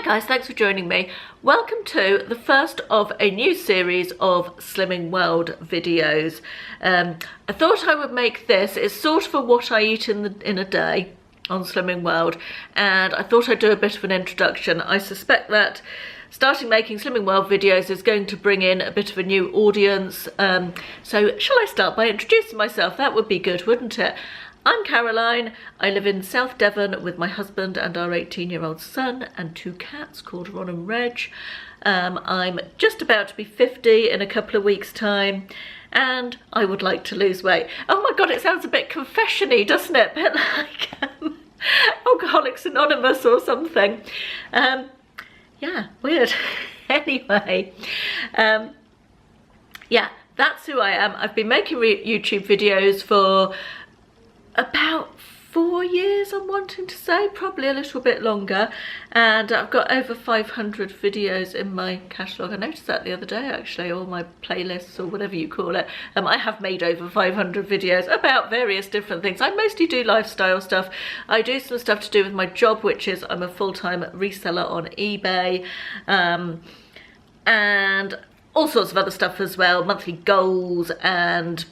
Hi guys, thanks for joining me. Welcome to the first of a new series of Slimming World videos. I thought I would make this, it's sort of a what I eat in a day on Slimming World, and I thought I'd do a bit of an introduction. I suspect that starting making Slimming World videos is going to bring in a bit of a new audience, so shall I start by introducing myself? That would be good, wouldn't it? I'm Caroline. I live in South Devon with my husband and our 18-year-old son and two cats called Ron and Reg. I'm just about to be 50 in a couple of weeks' time, and I would like to lose weight. Oh my god, it sounds a bit confession-y, doesn't it? A bit like Alcoholics Anonymous or something. Yeah, weird. Anyway, yeah, that's who I am. I've been making YouTube videos for about 4 years, I'm wanting to say, probably a little bit longer, and I've got over 500 videos in my catalogue. I noticed that the other day actually, or my playlists or whatever you call it. I have made over 500 videos about various different things. I mostly do lifestyle stuff. I do some stuff to do with my job, which is I'm a full-time reseller on eBay, and all sorts of other stuff as well, monthly goals and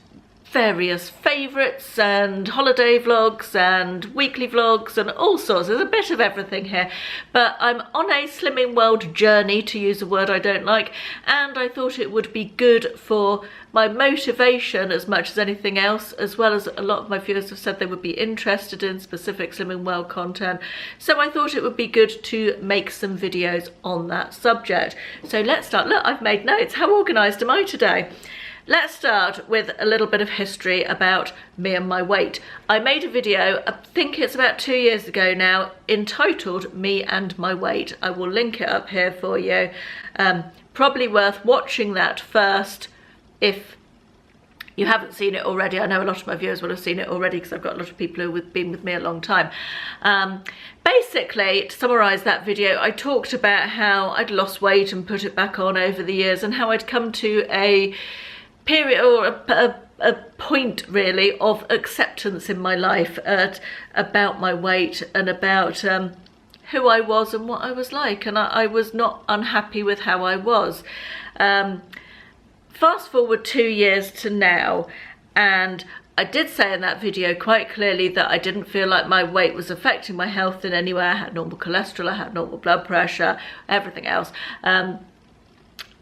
various favourites and holiday vlogs and weekly vlogs and all sorts. There's a bit of everything here, but I'm on a Slimming World journey, to use a word I don't like, and I thought it would be good for my motivation as much as anything else, as well as a lot of my viewers have said they would be interested in specific Slimming World content, so I thought it would be good to make some videos on that subject. So let's start. Look, I've made notes. How organised am I today? Let's start with a little bit of history about me and my weight. I made a video, I think it's about 2 years ago now, entitled Me and My Weight. I will link it up here for you. Probably worth watching that first if you haven't seen it already. I know a lot of my viewers will have seen it already because I've got a lot of people who have been with me a long time. Basically, to summarise that video, I talked about how I'd lost weight and put it back on over the years, and how I'd come to a period or a point really of acceptance in my life about my weight and about who I was and what I was like, and I was not unhappy with how I was. Fast forward 2 years to now, and I did say in that video quite clearly that I didn't feel like my weight was affecting my health in any way. I had normal cholesterol, I had normal blood pressure, everything else.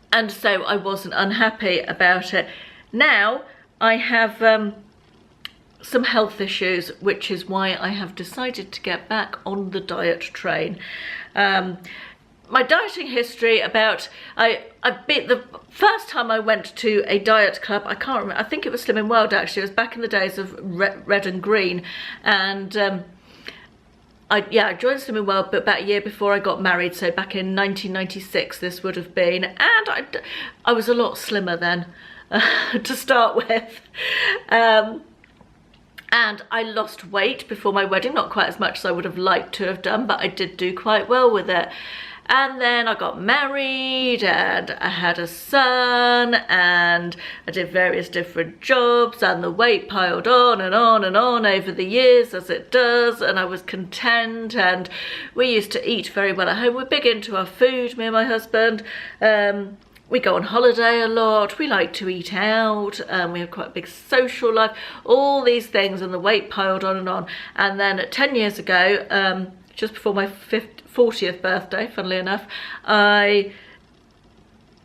And so I wasn't unhappy about it. Now I have some health issues, which is why I have decided to get back on the diet train. My dieting history about, the first time I went to a diet club, I can't remember, I think it was Slimming World actually, it was back in the days of red and green, and I joined Slimming World but about a year before I got married, so back in 1996 this would have been, and I was a lot slimmer then to start with, and I lost weight before my wedding, not quite as much as I would have liked to have done, but I did do quite well with it. And then I got married and I had a son and I did various different jobs, and the weight piled on and on and on over the years, as it does, and I was content, and we used to eat very well at home. We're big into our food, me and my husband. We go on holiday a lot, we like to eat out, we have quite a big social life, all these things, and the weight piled on and on. And then 10 years ago, just before my 40th birthday, funnily enough, I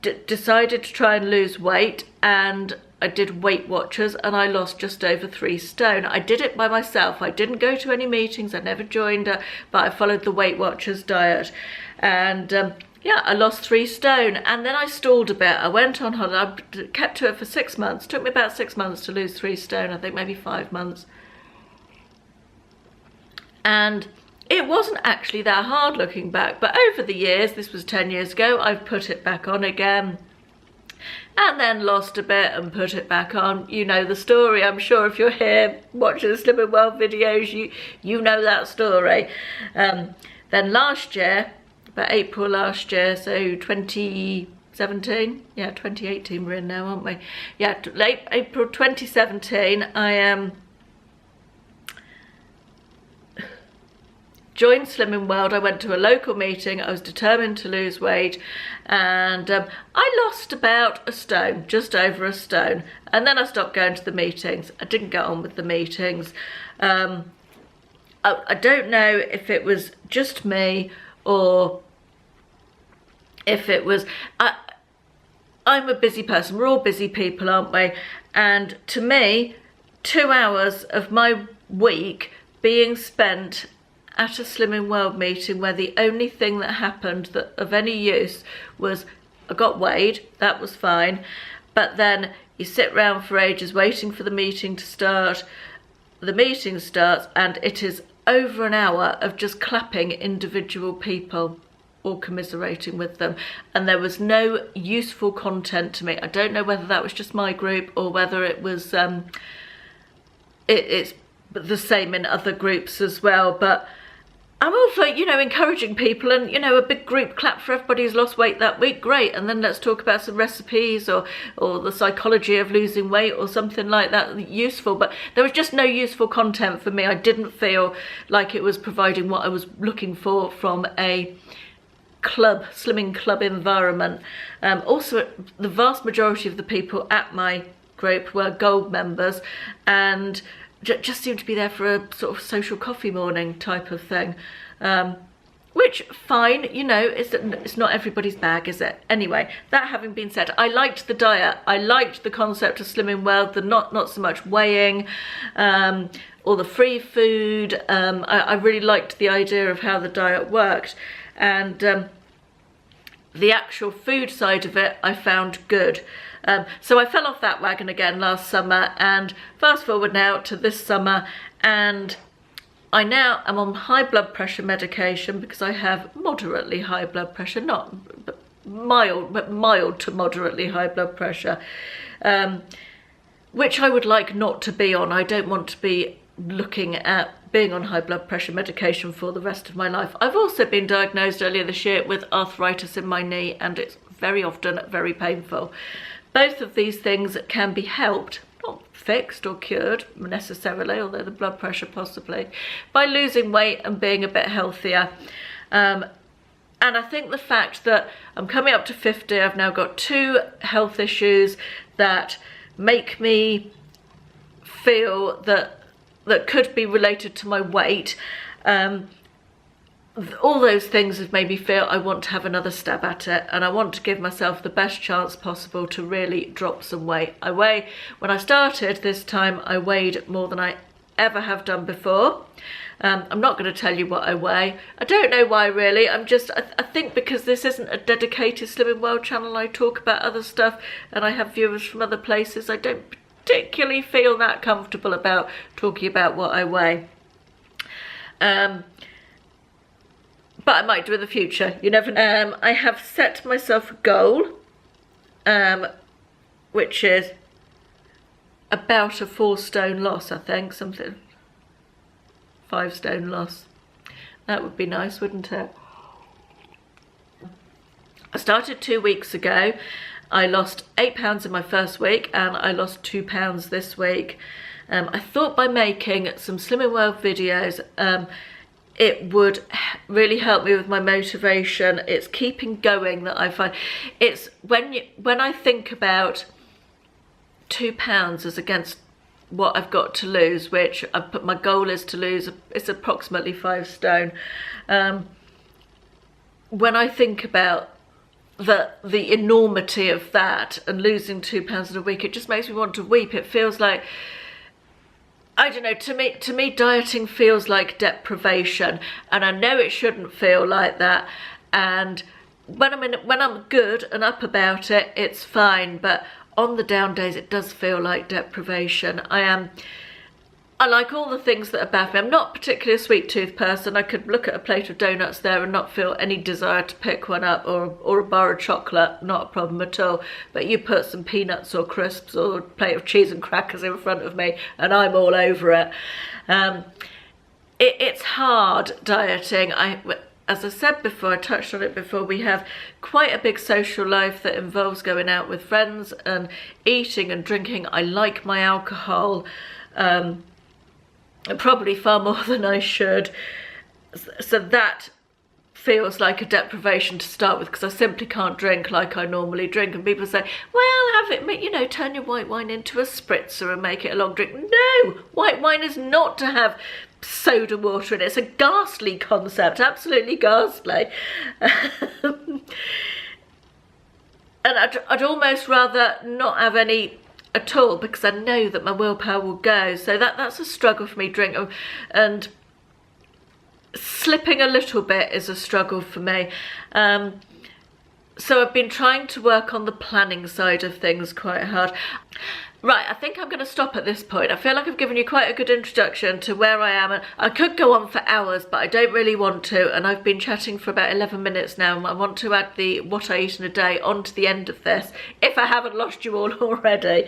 decided to try and lose weight, and I did Weight Watchers, and I lost just over 3 stone. I did it by myself. I didn't go to any meetings, I never joined, but I followed the Weight Watchers diet, and yeah, I lost 3 stone, and then I stalled a bit. I went on holiday, I kept to it for 6 months. It took me about 6 months to lose 3 stone, I think maybe 5 months. And it wasn't actually that hard looking back, but over the years, this was 10 years ago, I've put it back on again, and then lost a bit and put it back on. You know the story, I'm sure. If you're here watching the Slimming World videos, you know that story. Then last year, about April last year, so 2017, yeah, 2018 we're in now, aren't we? Yeah, late April 2017, I joined Slimming World. I went to a local meeting. I was determined to lose weight, and I lost about a stone, just over a stone, and then I stopped going to the meetings. I didn't get on with the meetings. I don't know if it was just me or if it was... I'm a busy person. We're all busy people, aren't we? And to me, 2 hours of my week being spent at a Slimming World meeting where the only thing that happened that of any use was I got weighed, that was fine, but then you sit around for ages waiting for the meeting to start. The meeting starts and it is over an hour of just clapping individual people or commiserating with them, and there was no useful content to me. I don't know whether that was just my group or whether it was it's the same in other groups as well, but I'm all for, you know, encouraging people, and, you know, a big group clap for everybody who's lost weight that week, great, and then let's talk about some recipes or the psychology of losing weight or something like that useful. But there was just no useful content for me. I didn't feel like it was providing what I was looking for from a club, slimming club environment. Also, the vast majority of the people at my group were gold members and just seemed to be there for a sort of social coffee morning type of thing, which, fine, you know, it's not everybody's bag, is it? Anyway, that having been said, I liked the diet. I liked the concept of Slimming World, the not so much weighing, or the free food. I really liked the idea of how the diet worked, and the actual food side of it I found good. So I fell off that wagon again last summer, and fast forward now to this summer, and I now am on high blood pressure medication because I have moderately high blood pressure, not mild, but mild to moderately high blood pressure, which I would like not to be on. I don't want to be looking at being on high blood pressure medication for the rest of my life. I've also been diagnosed earlier this year with arthritis in my knee, and it's very often very painful. Both of these things can be helped, not fixed or cured necessarily, although the blood pressure possibly, by losing weight and being a bit healthier. And I think the fact that I'm coming up to 50, I've now got 2 health issues that make me feel that could be related to my weight. All those things have made me feel I want to have another stab at it, and I want to give myself the best chance possible to really drop some weight. When I started this time, I weighed more than I ever have done before. I'm not going to tell you what I weigh. I don't know why, really. I think because this isn't a dedicated Slimming World channel, I talk about other stuff and I have viewers from other places. I don't particularly feel that comfortable about talking about what I weigh. But I might do in the future, you never know. I have set myself a goal, which is about a 4 stone loss, I think, something, 5 stone loss. That would be nice, wouldn't it? I started 2 weeks ago. I lost 8 pounds in my first week, and I lost 2 pounds this week. I thought by making some Slimming World videos, it would really help me with my motivation. It's keeping going that I find. It's when I think about 2 pounds as against what I've got to lose, which I've put, my goal is to lose, it's approximately 5 stone. When I think about the enormity of that and losing 2 pounds in a week, it just makes me want to weep. It feels like, I don't know, to me dieting feels like deprivation, and I know it shouldn't feel like that. And when I'm good and up about it, it's fine, but on the down days it does feel like deprivation. I like all the things that are bad for me. I'm not particularly a sweet tooth person. I could look at a plate of donuts there and not feel any desire to pick one up, or a bar of chocolate, not a problem at all. But you put some peanuts or crisps or a plate of cheese and crackers in front of me and I'm all over it. It's hard dieting. As I said before, I touched on it before, we have quite a big social life that involves going out with friends and eating and drinking. I like my alcohol. Probably far more than I should. So that feels like a deprivation to start with, because I simply can't drink like I normally drink. And people say, well, have it, you know, turn your white wine into a spritzer and make it a long drink. No, white wine is not to have soda water in it. It's a ghastly concept, absolutely ghastly. And I'd almost rather not have any at all, because I know that my willpower will go. So that's a struggle for me, drinking, and slipping a little bit is a struggle for me. So I've been trying to work on the planning side of things quite hard. Right, I think I'm going to stop at this point. I feel like I've given you quite a good introduction to where I am. And I could go on for hours, but I don't really want to. And I've been chatting for about 11 minutes now. And I want to add the what I eat in a day onto the end of this, if I haven't lost you all already.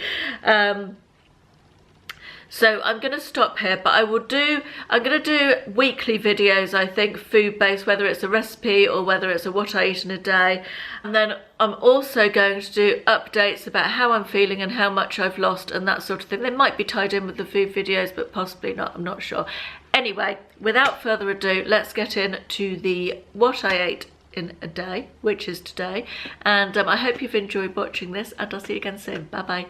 So I'm going to stop here, but I'm going to do weekly videos, I think, food-based, whether it's a recipe or whether it's a what I eat in a day. And then I'm also going to do updates about how I'm feeling and how much I've lost and that sort of thing. They might be tied in with the food videos, but possibly not, I'm not sure. Anyway, without further ado, let's get into the what I ate in a day, which is today. And I hope you've enjoyed watching this, and I'll see you again soon. Bye-bye.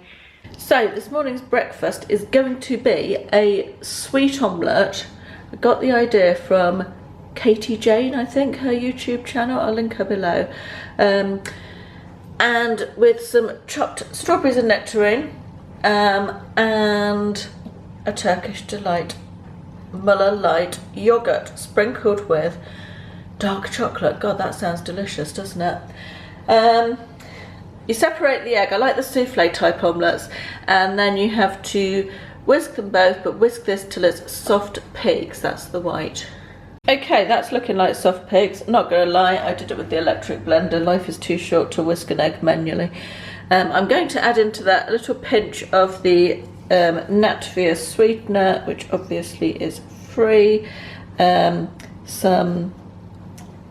So this morning's breakfast is going to be a sweet omelette. I got the idea from Katy, Jayne, I think, her YouTube channel. I'll link her below. And with some chopped strawberries and nectarine, and a Turkish Delight Muller Light yogurt sprinkled with dark chocolate. God, that sounds delicious, doesn't it? You separate the egg. I like the souffle type omelettes, and then you have to whisk them both, but whisk this till it's soft peaks. That's the white. Okay, that's looking like soft peaks. Not gonna lie, I did it with the electric blender. Life is too short to whisk an egg manually. I'm going to add into that a little pinch of the Natvia sweetener, which obviously is free. Some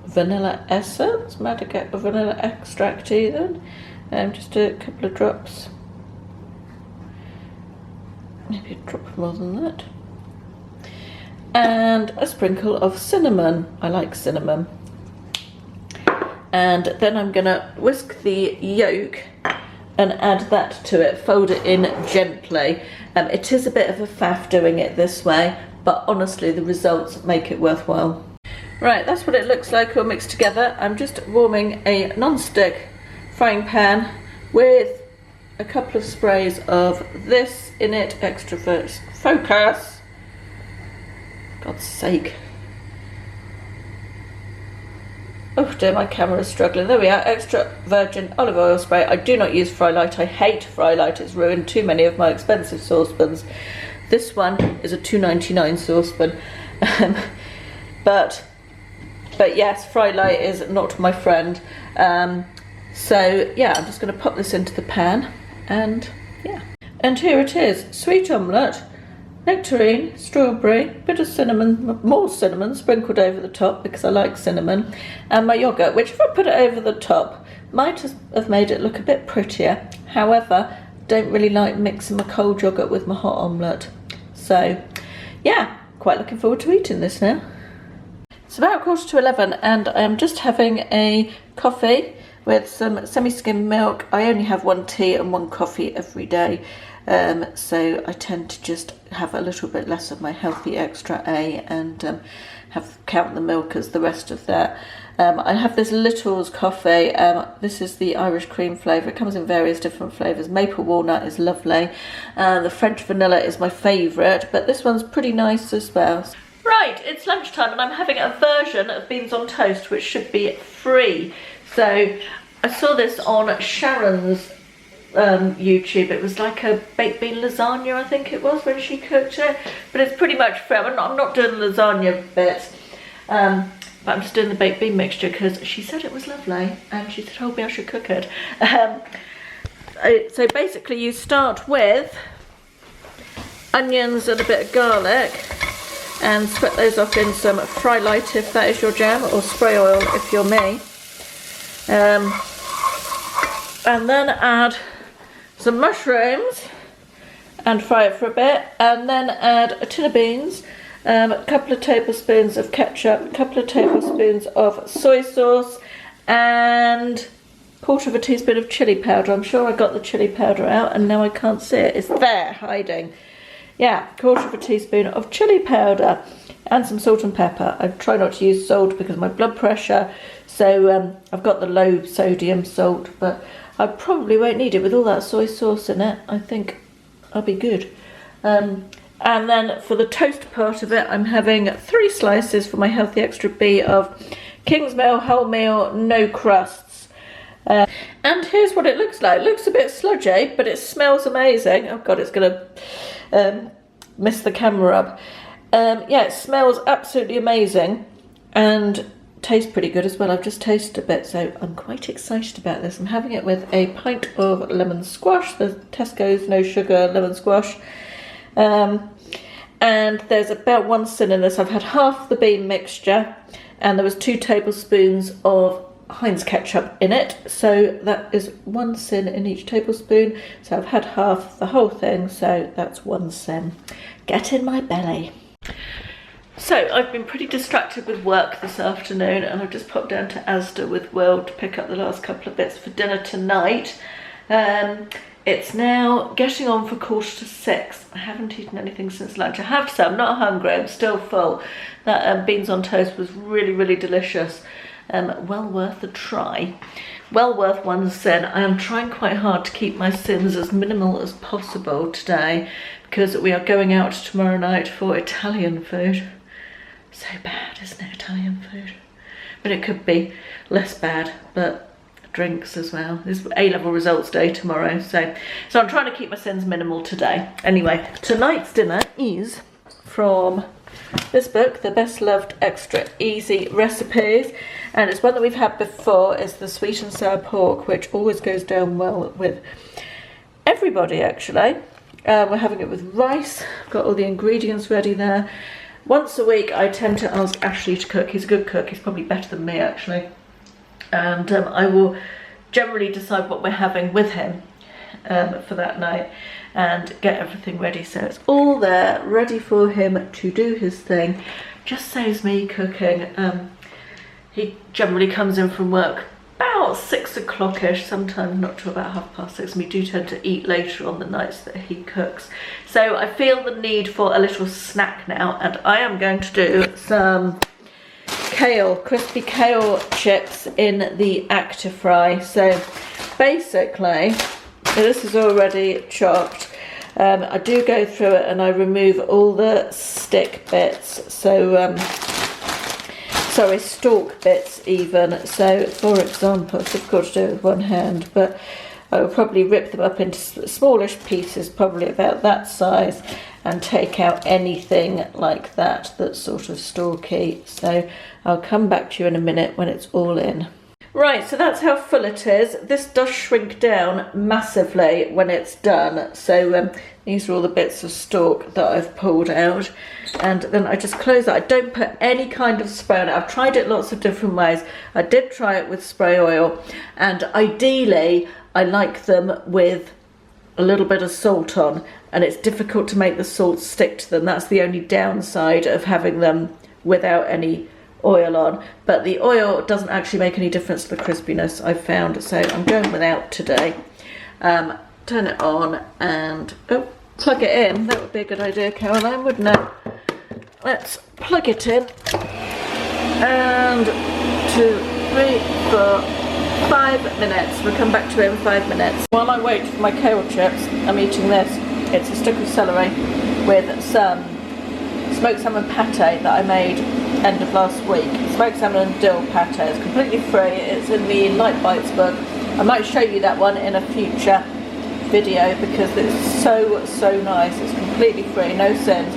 vanilla essence. Might I get a vanilla extract even? Just a couple of drops, maybe a drop more than that, and a sprinkle of cinnamon. I like cinnamon. And then I'm going to whisk the yolk and add that to it, fold it in gently. It is a bit of a faff doing it this way, but honestly the results make it worthwhile. Right, that's what it looks like all mixed together. I'm just warming a non-stick frying pan with a couple of sprays of this in it, extra focus, God's sake. Oh dear, my camera is struggling. There we are, extra virgin olive oil spray. I do not use Fry Light. I hate Fry Light. It's ruined too many of my expensive saucepans. This one is a £2.99 saucepan. But yes, Fry Light is not my friend. So yeah, I'm just going to pop this into the pan, and yeah. And here it is, sweet omelette, nectarine, strawberry, bit of cinnamon, more cinnamon sprinkled over the top because I like cinnamon, and my yoghurt, which if I put it over the top might have made it look a bit prettier. However, don't really like mixing my cold yoghurt with my hot omelette. So yeah, quite looking forward to eating this now. It's about 11:15 and I'm just having a coffee with some semi-skimmed milk. I only have one tea and one coffee every day, so I tend to just have a little bit less of my healthy extra A and count the milk as the rest of that. I have this Little's coffee. This is the Irish cream flavour. It comes in various different flavours. Maple walnut is lovely. The French vanilla is my favourite, but this one's pretty nice as well. Right, it's lunchtime and I'm having a version of beans on toast, which should be free. So I saw this on Sharon's YouTube. It was like a baked bean lasagna, I think it was, when she cooked it. But it's pretty much free. I'm not doing the lasagna bits, but I'm just doing the baked bean mixture because she said it was lovely and she told me I should cook it. So basically you start with onions and a bit of garlic and split those off in some Fry Light if that is your jam, or spray oil if you're me. And then add some mushrooms and fry it for a bit, and then add a tin of beans, a couple of tablespoons of ketchup, a couple of tablespoons of soy sauce, and quarter of a teaspoon of chili powder. I'm sure I got the chili powder out and now I can't see it. It's there hiding. Yeah, quarter of a teaspoon of chili powder and some salt and pepper. I try not to use salt because of my blood pressure, so I've got the low sodium salt, but I probably won't need it with all that soy sauce in it. I think I'll be good. And then for the toast part of it, I'm having 3 slices for my healthy extra B of Kingsmill wholemeal, no crusts. And here's what it looks like. It looks a bit sludgy, but it smells amazing. Oh God, it's gonna miss the camera up. Yeah, it smells absolutely amazing and tastes pretty good as well. I've just tasted a bit, so I'm quite excited about this. I'm having it with a pint of lemon squash, the Tesco's no sugar lemon squash. And there's about 1 sin in this. I've had half the bean mixture and there was 2 tablespoons of Heinz ketchup in it, so that is 1 sin in each tablespoon. So I've had half the whole thing, so that's 1 sin. Get in my belly. So I've been pretty distracted with work this afternoon, and I've just popped down to Asda with Will to pick up the last couple of bits for dinner tonight. It's now getting on for 5:45. I haven't eaten anything since lunch. I have to say I'm not hungry, I'm still full. That beans on toast was really, really delicious. Well worth a try. Well worth 1 sin. I am trying quite hard to keep my sins as minimal as possible today because we are going out tomorrow night for Italian food. So bad, isn't it, Italian food? But it could be less bad, but drinks as well. It's A-level results day tomorrow, so I'm trying to keep my sins minimal today. Anyway, tonight's dinner is from this book, The Best Loved Extra Easy Recipes, and it's one that we've had before. It's the sweet and sour pork, which always goes down well with everybody actually. We're having it with rice. I've got all the ingredients ready there. Once a week I tend to ask Ashley to cook. He's a good cook, he's probably better than me actually, and I will generally decide what we're having with him for that night and get everything ready, so it's all there ready for him to do his thing. Just saves me cooking. He generally comes in from work about 6 o'clock-ish, sometimes not till about 6:30, and we do tend to eat later on the nights that he cooks. So I feel the need for a little snack now, and I am going to do some kale, crispy kale chips in the Actifry. So basically, this is already chopped. I do go through it and I remove all the stick bits, so sorry, stalk bits even. So for example, it's difficult to do it with one hand, but I will probably rip them up into smallish pieces, probably about that size, and take out anything like that that's sort of stalky. So I'll come back to you in a minute when it's all in. Right, so that's how full it is. This does shrink down massively when it's done. So these are all the bits of stalk that I've pulled out. And then I just close that. I don't put any kind of spray on it. I've tried it lots of different ways. I did try it with spray oil. And ideally, I like them with a little bit of salt on. And it's difficult to make the salt stick to them. That's the only downside of having them without any oil on, but the oil doesn't actually make any difference to the crispiness, I've found, so I'm going without today. Turn it on and plug it in. That would be a good idea, Caroline, wouldn't it? Let's plug it in. And 2, 3, 4, 5 minutes. We'll come back to it in 5 minutes. While I wait for my kale chips, I'm eating this. It's a stick of celery with some smoked salmon pate that I made end of last week. Smoked salmon and dill pate. It's completely free. It's in the Light Bites book. I might show you that one in a future video because it's so nice. It's completely free, no sins.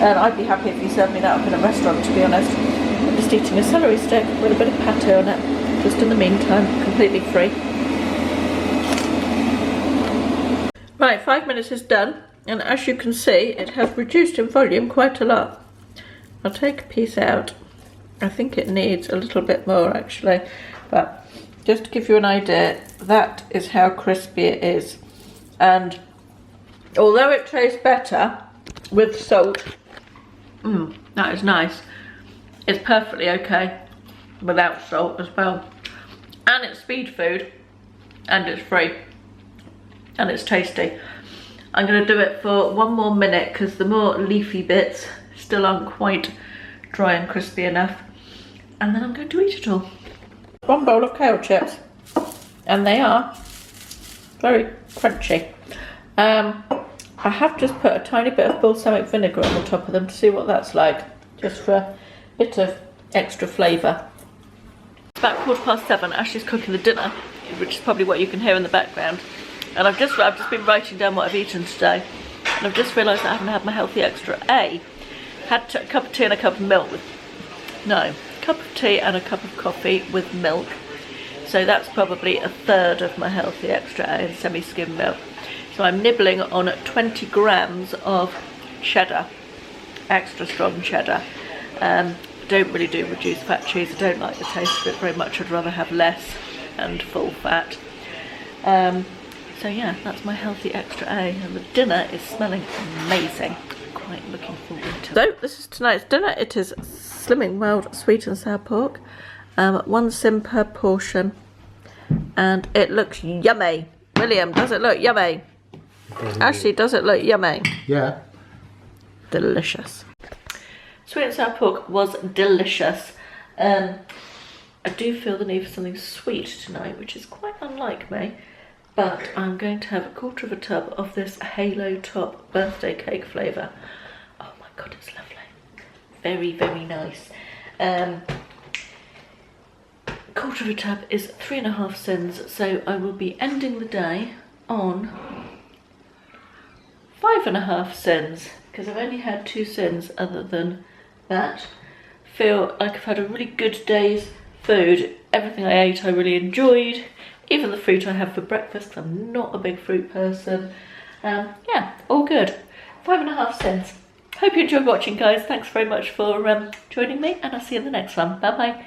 And I'd be happy if you served me that up in a restaurant, to be honest. I'm just eating a celery stick with a bit of pate on it. Just in the meantime, completely free. Right, 5 minutes is done. And as you can see, it has reduced in volume quite a lot. I'll take a piece out. I think it needs a little bit more actually, but just to give you an idea, that is how crispy it is. And although it tastes better with salt, That is nice. It's perfectly okay without salt as well. And it's speed food, and it's free, and it's tasty. I'm going to do it for one more minute because the more leafy bits still aren't quite dry and crispy enough. And then I'm going to eat it all. One bowl of kale chips, and they are very crunchy. I have just put a tiny bit of balsamic vinegar on the top of them to see what that's like, just for a bit of extra flavour. It's about 7:15. Ashley's cooking the dinner, which is probably what you can hear in the background. And I've just been writing down what I've eaten today, and I've just realised I haven't had my healthy extra A. Had a cup of tea and a cup of milk with, no, a cup of tea and a cup of coffee with milk. So that's probably a third of my healthy extra A in semi-skim milk. So I'm nibbling on 20 grams of cheddar, extra strong cheddar. Don't really do reduced fat cheese. I don't like the taste of it very much. I'd rather have less and full fat. So yeah, that's my healthy extra A, and the dinner is smelling amazing. Quite looking forward to it. So this is tonight's dinner. It is Slimming World sweet and sour pork, 1 sim per portion, and it looks yummy. William, does it look yummy? Ashley, does it look yummy? Yeah. Delicious. Sweet and sour pork was delicious. I do feel the need for something sweet tonight, which is quite unlike me. But I'm going to have a quarter of a tub of this Halo Top birthday cake flavour. Oh my god, it's lovely. Very, very nice. Quarter of a tub is 3.5 cents, so I will be ending the day on 5.5 cents, because I've only had 2 cents other than that. Feel like I've had a really good day's food. Everything I ate I really enjoyed. Even the fruit I have for breakfast, 'cause I'm not a big fruit person. Yeah, all good. 5.5 cents. Hope you enjoyed watching, guys. Thanks very much for joining me, and I'll see you in the next one. Bye bye.